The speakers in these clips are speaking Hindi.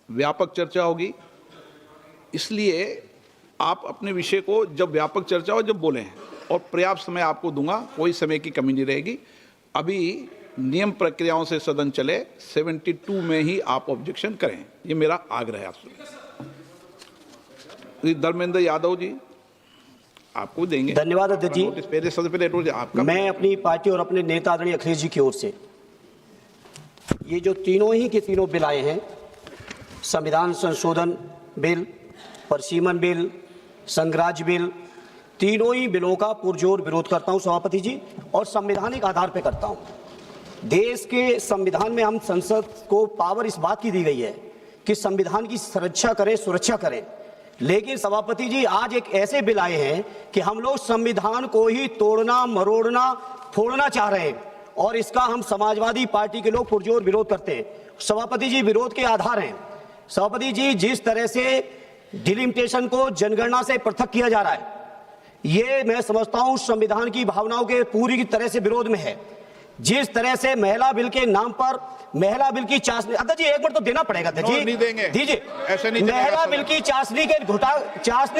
व्यापक चर्चा होगी, इसलिए आप अपने विषय को जब व्यापक चर्चा हो जब बोलें, और पर्याप्त समय आपको दूंगा, कोई समय की कमी नहीं रहेगी। अभी नियम प्रक्रियाओं से सदन चले, 72 में ही आप ऑब्जेक्शन करें, ये मेरा आग्रह है आपसे। धर्मेंद्र यादव जी, आपको देंगे। धन्यवाद अध्यक्ष जी। पहले सबसे पहले आपका, मैं अपनी पार्टी और अपने नेता आदरणीय अखिलेश जी की ओर से ये जो तीनों ही के तीनों बिल आए हैं, संविधान संशोधन बिल, परसीमन बिल, संघराज्य बिल, तीनों ही बिलों का पुरजोर विरोध करता हूं सभापति जी, और संवैधानिक आधार पर करता हूं। देश के संविधान में हम संसद को पावर इस बात की दी गई है कि संविधान की सुरक्षा करें, सुरक्षा करें, लेकिन सभापति जी आज एक ऐसे बिल आए हैं कि हम लोग संविधान को ही तोड़ना, मरोड़ना, फोड़ना चाह रहे हैं, और इसका हम समाजवादी पार्टी के लोग पुरजोर विरोध करते हैं। सभापति जी, विरोध के आधार हैं सभापति जी, जिस तरह से डिलिमिटेशन को जनगणना से पृथक किया जा रहा है, ये मैं समझता हूं संविधान की भावनाओं के पूरी की तरह से विरोध में है। जिस तरह से महिला बिल के नाम पर महिला बिल की चाशनी, अध्यक्ष जी एक मिनट तो देना पड़ेगा अध्यक्ष जी, नहीं देंगे, दीजिए। ऐसे नहीं, महिला बिल की चाशनी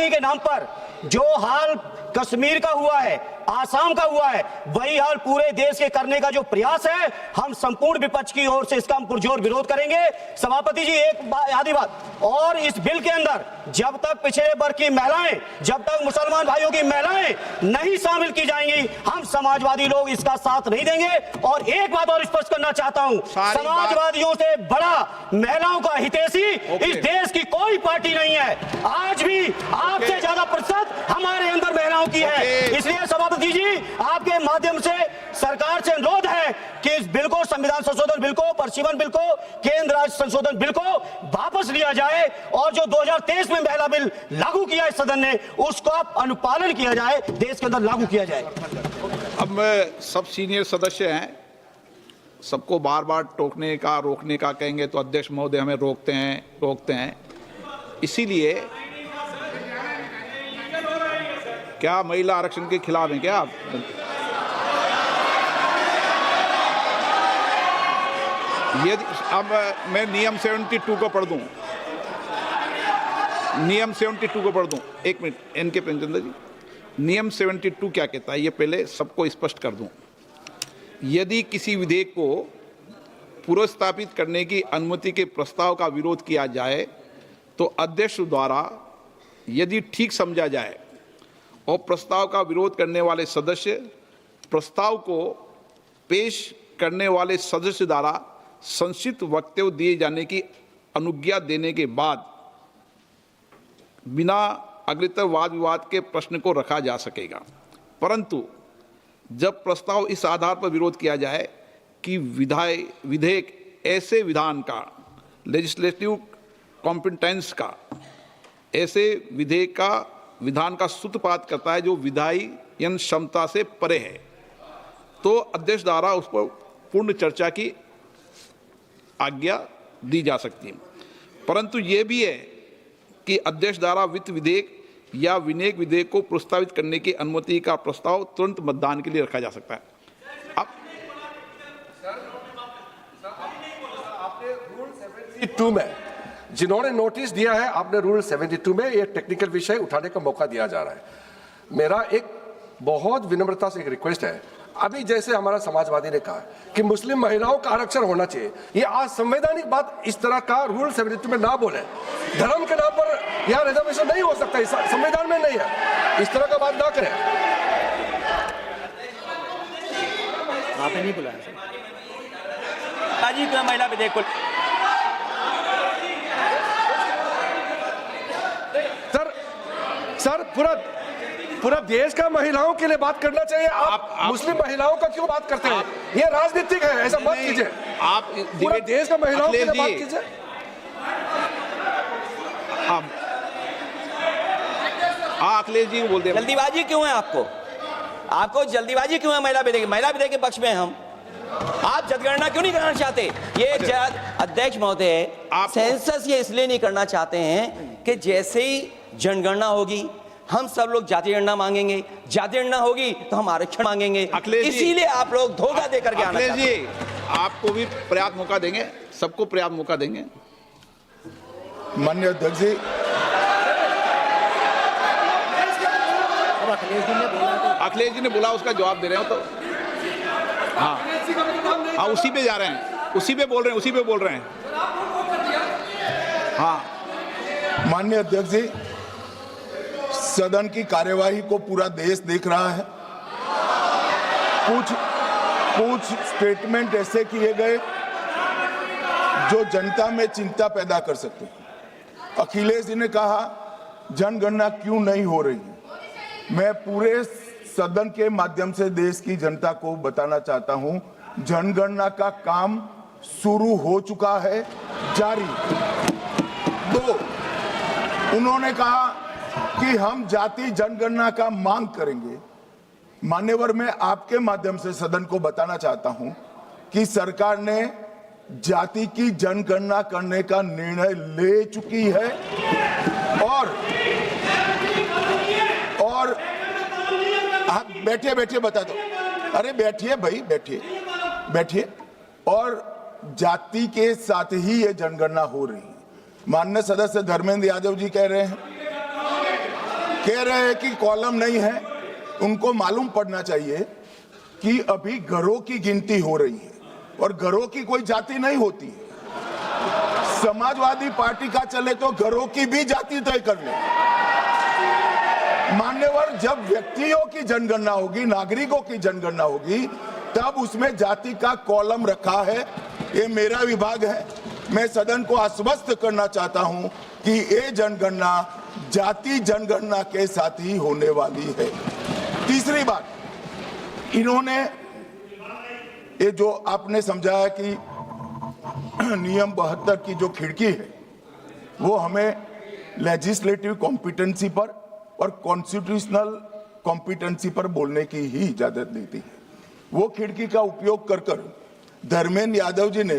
के नाम पर जो हाल कश्मीर का हुआ है, आसाम का हुआ है, वही हाल पूरे देश के करने का जो प्रयास है, हम संपूर्ण विपक्ष की ओर से इसका हम पुरजोर विरोध करेंगे। सभापति जी एक आधी बात और, इस बिल के अंदर जब तक पिछड़े वर्ग की महिलाएं, जब तक मुसलमान भाइयों की महिलाएं नहीं शामिल की जाएंगी, हम समाजवादी लोग इसका साथ नहीं देंगे। और एक बात और स्पष्ट करना चाहता हूं, समाजवादियों से बड़ा महिलाओं का हितैषी इस देश की कोई पार्टी नहीं है। आज भी आपसे ज्यादा प्रतिशत हमारे अंदर महिलाओं की है। इसलिए सभापति जी आपके माध्यम से सरकार से अनुरोध है कि इस बिल को, संविधान संशोधन बिल को, परसीमन बिल को, केंद्र राज्य संशोधन बिल को वापस लिया जाए, और जो 2023 में महिला बिल लागू किया इस सदन ने, उसको अनुपालन किया जाए, देश के अंदर लागू किया जाए। अब सब सीनियर सदस्य हैं, सबको बार बार टोकने का, रोकने का कहेंगे तो अध्यक्ष महोदय हमें रोकते हैं। इसीलिए क्या महिला आरक्षण के खिलाफ हैं क्या आप? यदि अब मैं नियम 72 को पढ़ दूं, नियम 72 को पढ़ दूं, एक मिनट एनके प्रेमचंद्र जी, नियम 72 क्या कहता है ये पहले सबको स्पष्ट कर दूं। यदि किसी विधेयक को पुनर्स्थापित करने की अनुमति के प्रस्ताव का विरोध किया जाए तो अध्यक्ष द्वारा यदि ठीक समझा जाए और प्रस्ताव का विरोध करने वाले सदस्य प्रस्ताव को पेश करने वाले सदस्य द्वारा संक्षिप्त वक्तव्य दिए जाने की अनुज्ञा देने के बाद बिना अग्रतर वाद विवाद के प्रश्न को रखा जा सकेगा। परंतु जब प्रस्ताव इस आधार पर विरोध किया जाए कि विधेयक ऐसे विधान का, लेजिस्लेटिव कॉम्पिटेंस का, ऐसे विधेयक का विधान का सूत्रपात करता है जो विधायन क्षमता से परे है, तो अध्यक्ष द्वारा उस पर पूर्ण चर्चा की आज्ञा दी जा सकती है। परंतु ये भी है कि अध्यक्ष द्वारा वित्त विधेयक या विनियोग विधेयक को प्रस्तावित करने की अनुमति का प्रस्ताव तुरंत मतदान के लिए रखा जा सकता है। अब आपने रूल 72 में जिन्होंने नोटिस दिया है, आपने रूल 72 में ये टेक्निकल विषय उठाने का मौका दिया जा रहा है। मेरा एक बहुत विनम्रता से एक रिक्वेस्ट है, अभी जैसे हमारा समाजवादी ने कहा कि मुस्लिम महिलाओं का आरक्षण होना चाहिए, ये आज संवैधानिक बात इस तरह का रूल 72 में ना बोले। धर्म के नाम पर यहाँ रिजर्वेशन नहीं हो सकता, संविधान में नहीं है, इस तरह का बात ना करें। आपने नहीं बुलाया सर, महिला विधेयक को सर पूरा देश का महिलाओं के लिए बात करना चाहिए। आप मुस्लिम महिलाओं का क्यों बात करते हैं? ये राजनीतिक है, ऐसा मत कीजिए। आप पूरा देश का महिलाओं के लिए बात कीजिए। अखिलेश जी बोलते हैं, जल्दीबाजी क्यों है आपको जल्दीबाजी क्यों है? महिला विधेयक के पक्ष में हम, आप जनगणना क्यों नहीं करना चाहते? ये अध्यक्ष महोदय, आप सेंसस ये इसलिए नहीं करना चाहते हैं कि जैसे ही जनगणना होगी हम सब लोग जाति गणना मांगेंगे, जाति गणना होगी तो हम आरक्षण मांगेंगे, इसीलिए आप लोग धोखा दे करके आना चाहते हैं। आपको भी पर्याप्त मौका देंगे, सबको पर्याप्त मौका देंगे। माननीय अध्यक्ष जी, अखिलेश जी ने बोला, उसका जवाब दे रहे हो तो हाँ उसी पे जा रहे हैं, उसी पे बोल रहे हैं हाँ। माननीय अध्यक्ष जी, सदन की कार्यवाही को पूरा देश देख रहा है। कुछ स्टेटमेंट ऐसे किए गए जो जनता में चिंता पैदा कर सकते हैं। अखिलेश जी ने कहा जनगणना क्यों नहीं हो रही है। मैं पूरे सदन के माध्यम से देश की जनता को बताना चाहता हूं, जनगणना का काम शुरू हो चुका है, जारी। 2, उन्होंने कहा कि हम जाति जनगणना का मांग करेंगे। मान्यवर, मैं आपके माध्यम से सदन को बताना चाहता हूं कि सरकार ने जाति की जनगणना करने का निर्णय ले चुकी है और आप बैठिए बता दो। अरे बैठिए भाई, बैठिए। और जाति के साथ ही ये जनगणना हो रही है। माननीय सदस्य धर्मेंद्र यादव जी कह रहे हैं कि कॉलम नहीं है। उनको मालूम पड़ना चाहिए कि अभी घरों की गिनती हो रही है और घरों की कोई जाति नहीं होती है। समाजवादी पार्टी का चले तो घरों की भी जाति तय कर ले। मान्यवर, जब व्यक्तियों की जनगणना होगी, नागरिकों की जनगणना होगी, तब उसमें जाति का कॉलम रखा है। ये मेरा विभाग है। मैं सदन को आश्वस्त करना चाहता हूं कि ये जनगणना जाति जनगणना के साथ ही होने वाली है। तीसरी बात, इन्होंने ये जो आपने समझाया कि नियम 72 की जो खिड़की है वो हमें लेजिस्लेटिव कॉम्पिटेंसी पर और कॉन्स्टिट्यूशनल कॉम्पिटेंसी पर बोलने की ही इजाजत देती है। वो खिड़की का उपयोग कर धर्मेंद्र यादव जी ने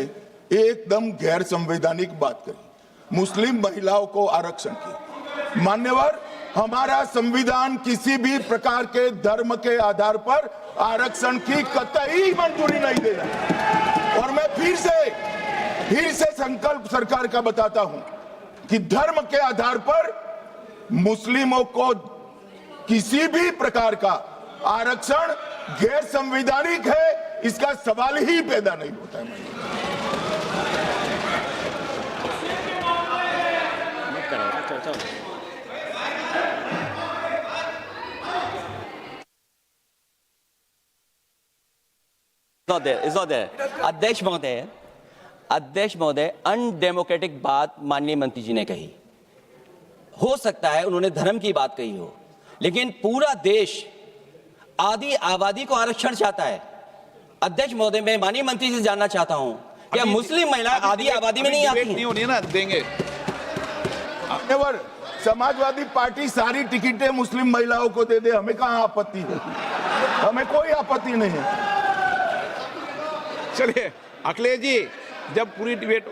एकदम गैर संवैधानिक बात करी, मुस्लिम महिलाओं को आरक्षण की। मान्यवर, हमारा संविधान किसी भी प्रकार के धर्म के आधार पर आरक्षण की कतई मंजूरी नहीं दे रहा। और मैं फिर से संकल्प सरकार का बताता हूं कि धर्म के आधार पर मुस्लिमों को किसी भी प्रकार का आरक्षण गैर संवैधानिक है, इसका सवाल ही पैदा नहीं होता है। It's not there. अध्यक्ष महोदय, अनडेमोक्रेटिक बात माननीय मंत्री जी ने कही। हो सकता है उन्होंने धर्म की बात कही हो, लेकिन पूरा देश आदि आबादी को आरक्षण चाहता है। अध्यक्ष महोदय, मैं माननीय मंत्री से जानना चाहता हूं क्या मुस्लिम महिला आदि आबादी में नहीं आती नहीं होनी है ना, देंगे। समाजवादी पार्टी सारी टिकटें मुस्लिम महिलाओं को दे दे, हमें कहां आपत्ति है? हमें कोई आपत्ति नहीं है। चलिए अखिलेश जी, जब पूरी डिबेट